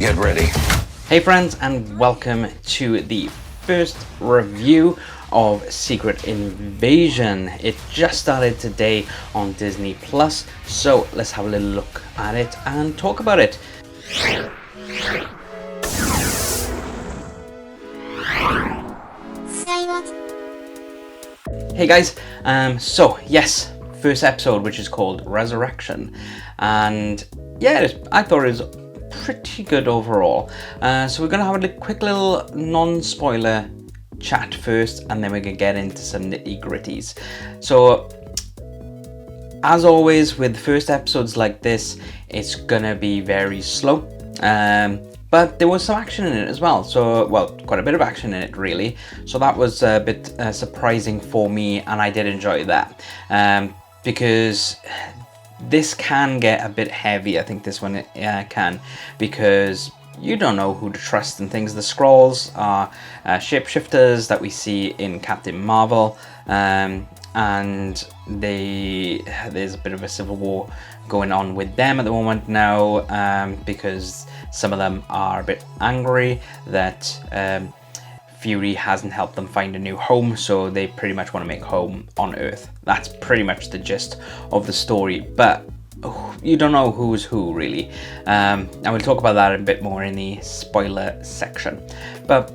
Get ready. Hey friends, and welcome to the first review of Secret Invasion. It just started today on Disney Plus, so let's have a little look at it and talk about it. Hey guys, so yes, first episode, which is called Resurrection, and yeah, I thought it was pretty good overall. So we're gonna have a quick little non-spoiler chat first, and then we're gonna get into some nitty-gritties. So as always with first episodes like this, it's gonna be very slow, but there was some action in it as well. So, well, quite a bit of action in it really. So that was a bit surprising for me, and I did enjoy that, because this can get a bit heavy. I think this one can, because you don't know who to trust and things. The Skrulls are shapeshifters that we see in Captain Marvel, and there's a bit of a civil war going on with them at the moment now, because some of them are a bit angry that Fury hasn't helped them find a new home, so they pretty much want to make home on Earth. That's pretty much the gist of the story, but you don't know who's who really, and we'll talk about that a bit more in the spoiler section. But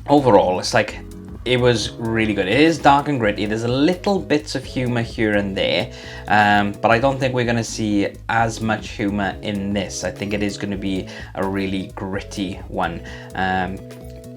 overall, it's like, it was really good. It is dark and gritty. There's a little bits of humor here and there, but I don't think we're going to see as much humor in this. I think it is going to be a really gritty one,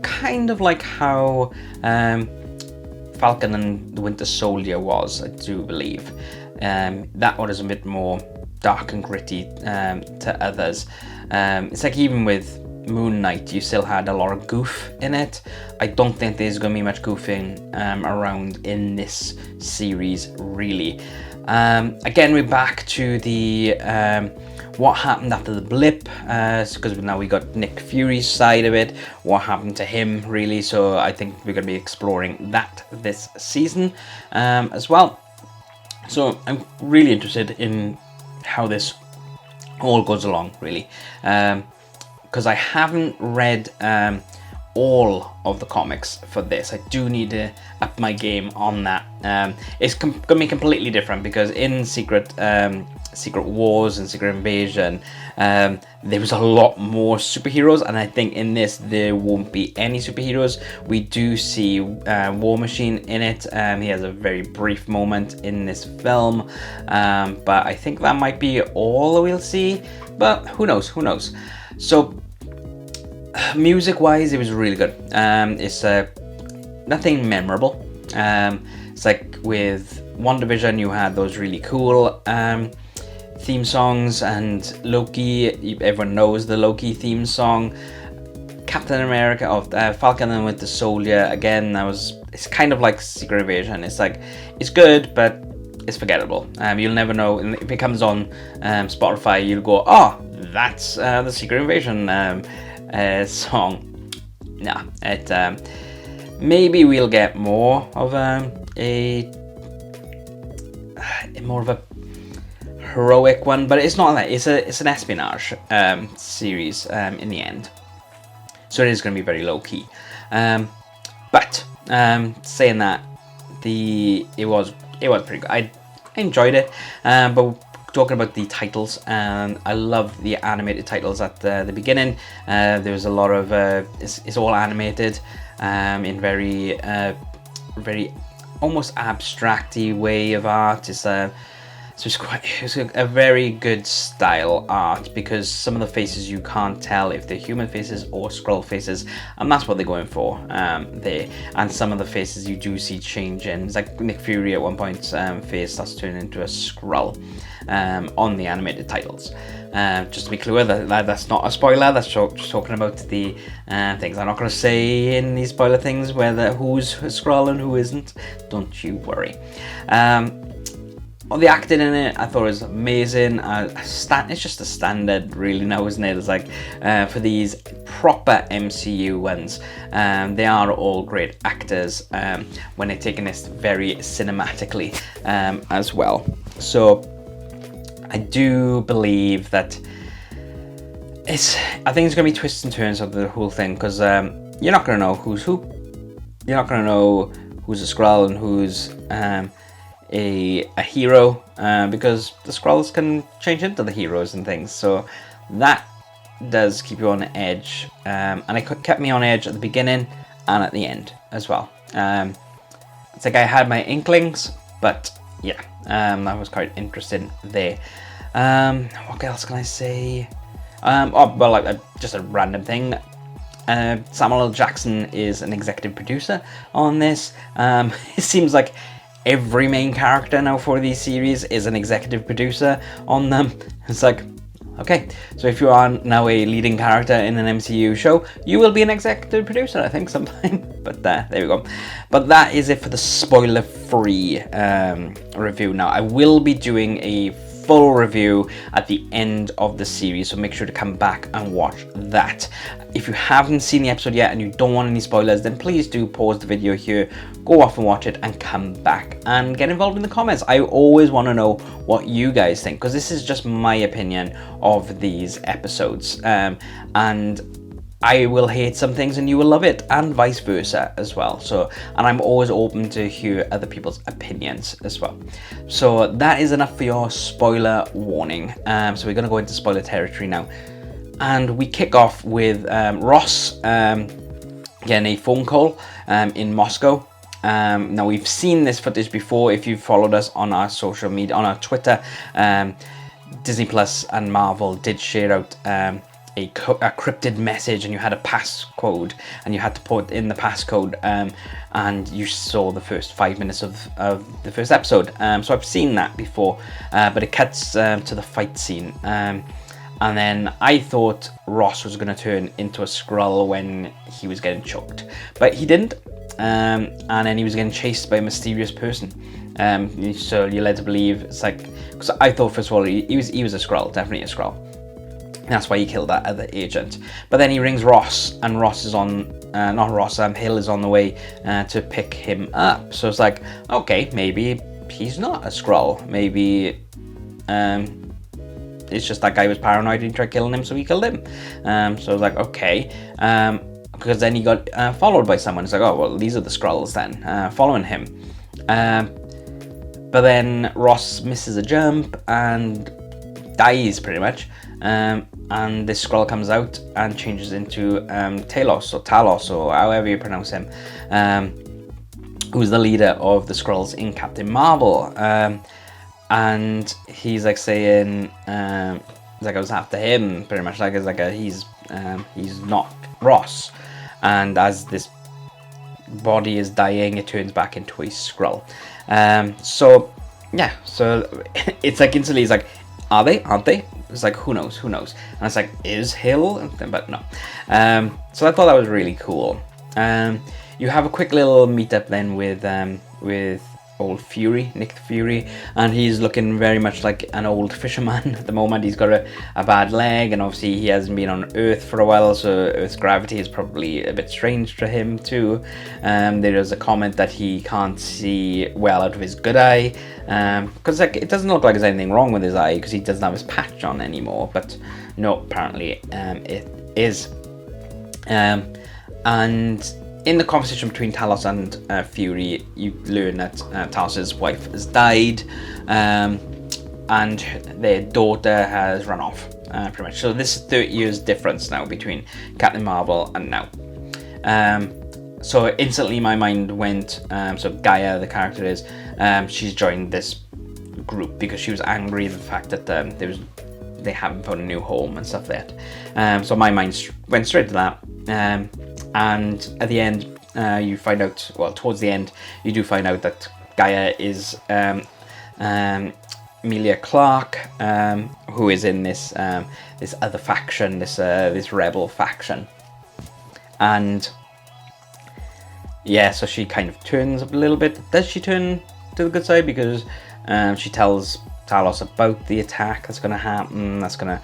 kind of like how Falcon and the Winter Soldier was, I do believe. That one is a bit more dark and gritty to others. It's like even with Moon Knight, you still had a lot of goof in it. I don't think there's going to be much goofing around in this series, really. Again, we're back to the what happened after the blip, because now we got Nick Fury's side of it, what happened to him really. So I think we're going to be exploring that this season as well. So I'm really interested in how this all goes along, really, because I haven't read all of the comics for this. I do need to up my game on that. It's going to be completely different, because in Secret Wars and Secret Invasion, there was a lot more superheroes, and I think in this there won't be any superheroes. We do see War Machine in it. He has a very brief moment in this film, but I think that might be all we'll see, but who knows. So music wise, it was really good. It's nothing memorable. It's like with WandaVision, you had those really cool theme songs, and Loki, everyone knows the Loki theme song. Captain America of Falcon and Winter Soldier, again, it's kind of like Secret Invasion. It's like, it's good, but it's forgettable. You'll never know. If it comes on Spotify, you'll go, oh, that's the Secret Invasion song. Nah, maybe we'll get more of a heroic one, but it's not that. It's an espionage series in the end, so it is going to be very low key. But saying that, it was pretty good. I enjoyed it, but talking about the titles, I love the animated titles at the beginning. There's a lot of it's all animated in very almost abstract-y way of art. So it's a very good style art, because some of the faces you can't tell if they're human faces or Skrull faces, and that's what they're going for there. And some of the faces you do see change in. It's like Nick Fury at one point, face starts turning into a Skrull on the animated titles. Just to be clear, that's not a spoiler. That's just talking about the things. I'm not going to say in these spoiler things who's Skrull and who isn't. Don't you worry. The acting in it, I thought was amazing. It's just a standard really now, isn't it? It's like for these proper MCU ones, they are all great actors when they're taking this very cinematically as well. So I do believe that I think it's gonna be twists and turns of the whole thing, because you're not gonna know who's who. You're not gonna know who's a Skrull and who's a hero, because the Skrulls can change into the heroes and things. So that does keep you on edge, and it kept me on edge at the beginning and at the end as well. It's like I had my inklings, but yeah, that was quite interesting there. What else can I say? Just a random thing. Samuel L. Jackson is an executive producer on this. It seems like every main character now for these series is an executive producer on them. It's like, okay, so if you are now a leading character in an MCU show, you will be an executive producer, I think, sometime. But there we go. But that is it for the spoiler-free review. Now, I will be doing a full review at the end of the series, so make sure to come back and watch that. If you haven't seen the episode yet and you don't want any spoilers, then please do pause the video here, go off and watch it, and come back and get involved in the comments. I always want to know what you guys think, because this is just my opinion of these episodes, and I will hate some things and you will love it, and vice versa as well. So, and I'm always open to hear other people's opinions as well. So that is enough for your spoiler warning. So we're going to go into spoiler territory now. And we kick off with Ross getting a phone call in Moscow. Now, we've seen this footage before if you've followed us on our social media, on our Twitter. Disney Plus and Marvel did share out a cryptid message, and you had a passcode, and you had to put in the passcode, and you saw the first 5 minutes of the first episode. So I've seen that before, but it cuts to the fight scene. And then I thought Ross was going to turn into a Skrull when he was getting choked, but he didn't. And then he was getting chased by a mysterious person. So you're led to believe it's like, because I thought first of all he was a Skrull, definitely a Skrull. That's why he killed that other agent. But then he rings Ross, and Ross is on, Hill is on the way to pick him up. So it's like, okay, maybe he's not a Skrull. Maybe it's just that guy was paranoid and he tried killing him, so he killed him. So I was like, okay. Because then he got followed by someone. It's like, oh, well, these are the Skrulls then, following him. But then Ross misses a jump and dies pretty much. And this Skrull comes out and changes into Talos, or however you pronounce him, who's the leader of the Skrulls in Captain Marvel. And he's like saying, like I was after him, pretty much. Like it's like he's not Ross. And as this body is dying, it turns back into a Skrull. So yeah, so it's like instantly, it's like, are they? Aren't they? It's like, who knows? Who knows? And it's like, is Hill? But no. So I thought that was really cool. You have a quick little meetup then with old Fury, Nick Fury, and he's looking very much like an old fisherman at the moment. He's got a bad leg, and obviously he hasn't been on Earth for a while, so Earth's gravity is probably a bit strange to him too. There is a comment that he can't see well out of his good eye, because like it doesn't look like there's anything wrong with his eye because he doesn't have his patch on anymore, but no, apparently it is. And in the conversation between Talos and Fury, you learn that Talos' wife has died, and their daughter has run off, pretty much. So this is 30 years difference now between Captain Marvel and now. So instantly my mind went, so Gaia, the character is, she's joined this group because she was angry at the fact that they haven't found a new home and stuff like that. So my mind went straight to that. And at the end, you find out, well, towards the end, you do find out that Gaia is Emilia Clarke, who is in this this other faction, this rebel faction. And yeah, so she kind of turns up a little bit. Does she turn to the good side? Because she tells Talos about the attack that's going to happen, that's going to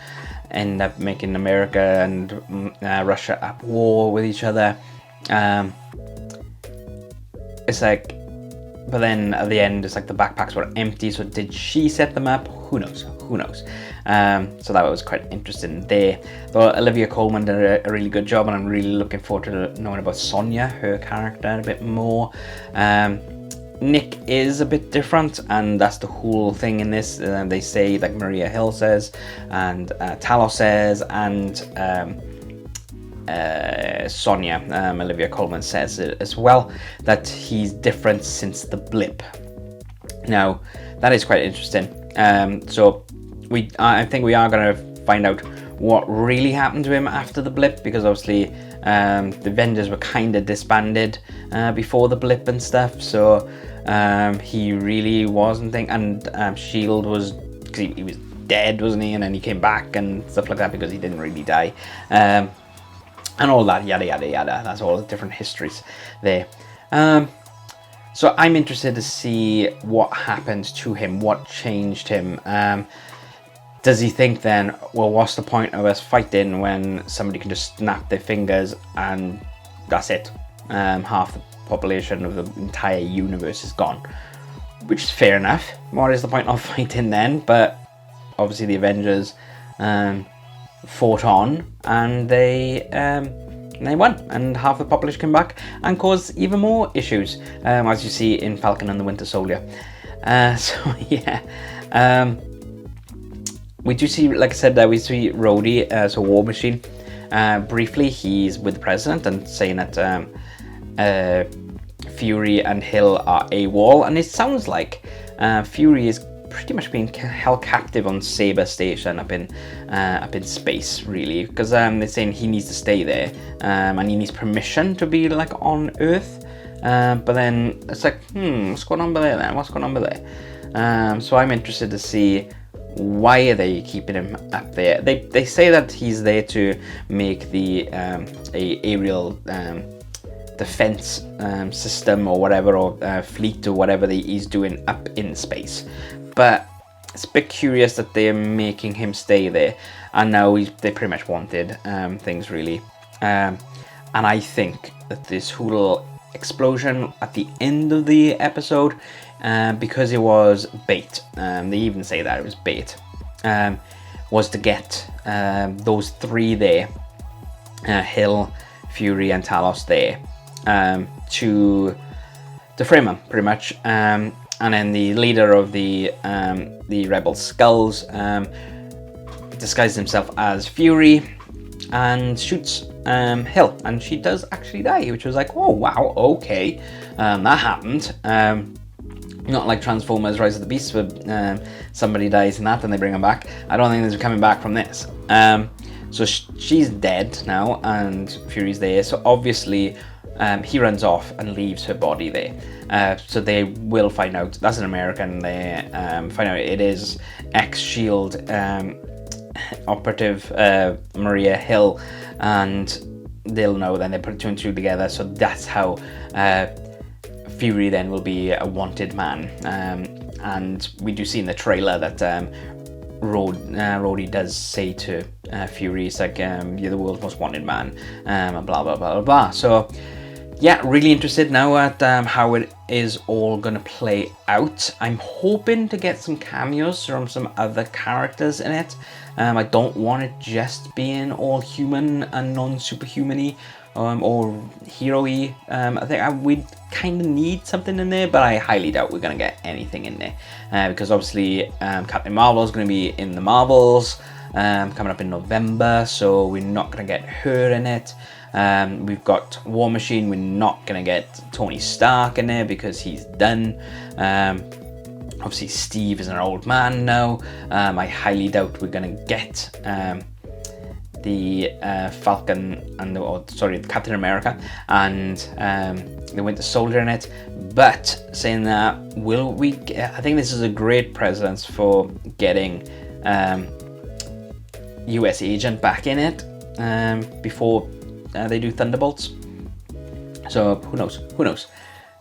end up making America and Russia at war with each other. It's like, but then at the end, it's like the backpacks were empty. So did she set them up? Who knows? Who knows? So that was quite interesting there. But Olivia Colman did a really good job, and I'm really looking forward to knowing about Sonia, her character, a bit more. Nick is a bit different, and that's the whole thing in this. They say, like Maria Hill says, and Talos says, and Sonia, Olivia Colman says it as well, that he's different since the blip. Now, that is quite interesting. So I think we are going to find out what really happened to him after the blip, because obviously the Avengers were kind of disbanded before the blip and stuff. So he really wasn't and Shield was, because he was dead, wasn't he? And then he came back and stuff like that because he didn't really die. And all that, yada yada yada. That's all the different histories there. So I'm interested to see what happened to him, what changed him. Does he think then, well, what's the point of us fighting when somebody can just snap their fingers and that's it? Half the population of the entire universe is gone. Which is fair enough. What is the point of fighting then? But obviously the Avengers fought on, and they won, and half the population came back and caused even more issues, as you see in Falcon and the Winter Soldier. So yeah, we do see, like I said, we see Rhodey, so War Machine. Briefly, he's with the president and saying that Fury and Hill are AWOL, and it sounds like Fury is pretty much being held captive on Saber Station up in space, really, because they're saying he needs to stay there, and he needs permission to be like on Earth. But then it's like, what's going on there then? What's going on there? So I'm interested to see why are they keeping him up there. They say that he's there to make the a aerial defense system or whatever, or fleet or whatever he's doing up in space. But it's a bit curious that they're making him stay there, and now they pretty much wanted things, really. And I think that this whole explosion at the end of the episode, because it was bait, they even say that it was bait, was to get those three there, Hill, Fury and Talos there, to frame him, pretty much. And then the leader of the Rebel Skulls disguises himself as Fury and shoots Hill, and she does actually die, which was like, oh wow, okay, that happened. Not like Transformers Rise of the Beasts, where somebody dies in that and they bring him back. I don't think they're coming back from this. So she's dead now, and Fury's there. So obviously he runs off and leaves her body there. So they will find out. That's an American. They find out it is ex-Shield operative Maria Hill, and they'll know. Then they put two and two together. So that's how Fury then will be a wanted man. And we do see in the trailer that Rhodey does say to Fury, it's like, you're the world's most wanted man, and blah blah blah blah blah. So yeah, really interested now at how it is all going to play out. I'm hoping to get some cameos from some other characters in it. I don't want it just being all human and non-superhuman-y or hero-y. I think we kind of need something in there, but I highly doubt we're going to get anything in there. Because obviously Captain Marvel is going to be in the Marvels coming up in November, so we're not going to get her in it. We've got War Machine. We're not going to get Tony Stark in there because he's done. Obviously Steve is an old man now. I highly doubt we're going to get the Falcon and the Captain America and the Winter Soldier in it. But saying that, will we I think this is a great precedence for getting US Agent back in it before they do Thunderbolts. So who knows.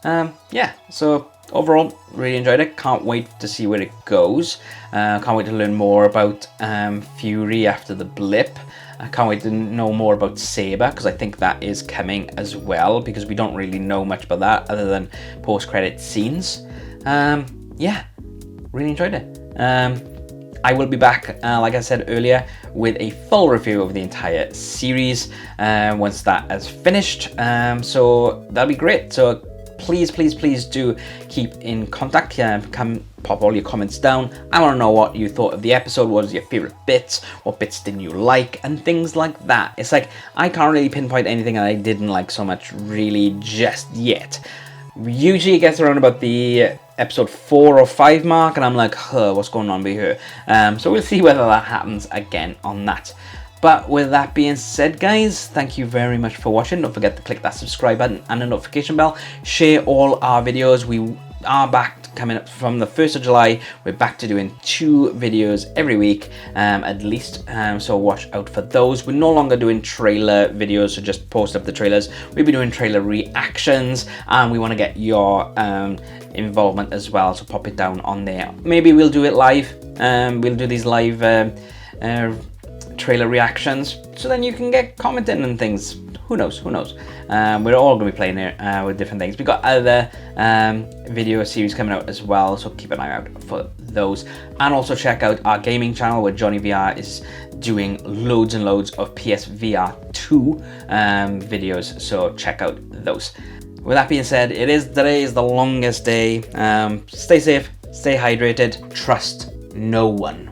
Yeah, so overall really enjoyed it. Can't wait to see where it goes. Can't wait to learn more about Fury after the blip. I can't wait to know more about Saber, because I think that is coming as well, because we don't really know much about that other than post-credit scenes. Yeah, really enjoyed it. I will be back, like I said earlier, with a full review of the entire series once that is finished. So that'll be great. So please do keep in contact. Come pop all your comments down. I want to know what you thought of the episode. What was your favorite bits? What bits didn't you like? And things like that. It's like I can't really pinpoint anything that I didn't like so much really just yet. Usually it gets around about the episode 4 or 5 mark, and I'm like, what's going on here? So we'll see whether that happens again on that. But with that being said, guys, thank you very much for watching. Don't forget to click that subscribe button and the notification bell. Share all our videos. We are back coming up from the 1st of July. We're back to doing 2 videos every week, at least. So watch out for those. We're no longer doing trailer videos, so just post up the trailers. We'll be doing trailer reactions, and we want to get your involvement as well, so pop it down on there. Maybe we'll do it live. We'll do these live trailer reactions, so then you can get commenting and things. Who knows? We're all going to be playing it with different things. We've got other video series coming out as well, so keep an eye out for those. And also check out our gaming channel, where Johnny VR is doing loads and loads of PSVR 2 videos, so check out those. With that being said, today is the longest day. Stay safe, stay hydrated, trust no one.